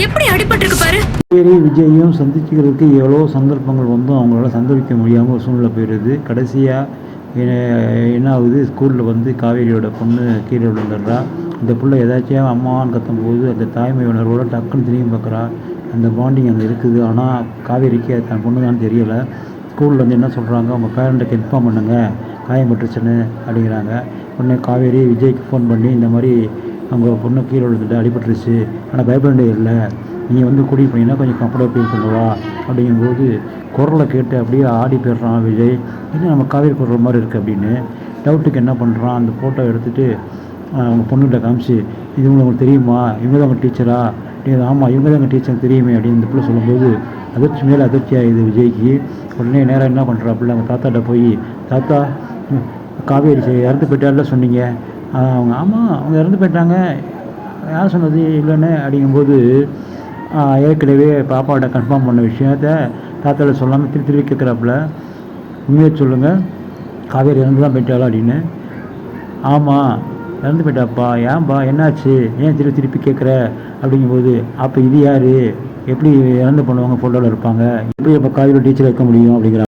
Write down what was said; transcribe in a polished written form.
எப்படி அடிபட்டிருக்கு பாரு. காவேரி விஜயும் சந்திக்கிறதுக்கு எவ்வளோ சந்தர்ப்பங்கள் வந்தும் அவங்களால சந்திக்க முடியாமல் ஒரு சூழ்நிலை போயிடுது. கடைசியாக என்ன ஆகுது, ஸ்கூலில் வந்து காவேரியோட பொண்ணு கீழே விழுந்துடுறா. இந்த பிள்ளை ஏதாச்சும் அம்மான்னு கத்தும்போது அந்த தாய்மை உணர்வோட டக்குன்னு திரும்பி பார்க்குறா. அந்த பாண்டிங் அங்கே இருக்குது. ஆனால் காவேரிக்கு அது தன் பொண்ணு தான் தெரியலை. ஸ்கூலில் வந்து என்ன சொல்கிறாங்க, உங்கள் பேரண்ட்டுக்கு இன்ஃபார்ம் பண்ணுங்கள் காயம்பட்டுருச்சுன்னு அப்படிங்கிறாங்க. உடனே காவேரி விஜய்க்கு ஃபோன் பண்ணி இந்த மாதிரி அவங்க பொண்ணு கீழே விழுந்துட்டு அடிபட்டுருச்சு, ஆனால் பயப்பட இல்லை, நீ வந்து கூட்டிகிட்டு போனீங்கன்னா கொஞ்சம் கம்ஃபர்டபுள் ஃபீல் பண்ணுவா அப்படிங்கும்போது குரலை கேட்டு அப்படியே ஆடி போயிடுறான் விஜய். என்ன நம்ம காவேரி குரல் மாதிரி இருக்குது அப்படின்னு டவுட்டுக்கு என்ன பண்ணுறான், அந்த ஃபோட்டோ எடுத்துகிட்டு அவங்க பொண்ணுகிட்ட காமிச்சு, இது உங்களுக்கு தெரியுமா, இவங்க தான் உங்கள் டீச்சரா அப்படின்னு. ஆமாம், இவங்க தான் எங்கள் டீச்சர் தெரியுமே அப்படின்னு இந்த பிள்ளை சொல்லும்போது அதிர்ச்சி மேலே அதிர்ச்சி ஆகிடுது விஜய்க்கு. உடனே நேராக என்ன பண்ணுறாப்புல, அவங்க தாத்தாட்ட போய், தாத்தா காவேரி இறந்து போயிட்டால சொன்னீங்க. அவங்க ஆமாம் அவங்க இறந்து போயிட்டாங்க, யார் சொன்னது இல்லைன்னு அப்படிங்கும்போது ஏற்கனவே பாப்பாவோட கன்ஃபார்ம் பண்ண விஷயத்த தாத்தாவில் சொல்லாமல் திருப்பி கேட்குறாப்புல, உண்மையை சொல்லுங்கள் காவேரி இறந்து தான் போயிட்டாளா அப்படின்னு. ஆமாம் இறந்து போயிட்டாப்பா, ஏன்பா என்னாச்சு, ஏன் திருப்பி கேட்குற அப்படிங்கும்போது, அப்போ இது யார், எப்படி இறந்து பண்ணுவாங்க ஃபோட்டோவில் இருப்பாங்க, எப்படி அப்போ காவேரி டீச்சர் இருக்க முடியும் அப்படிங்கிற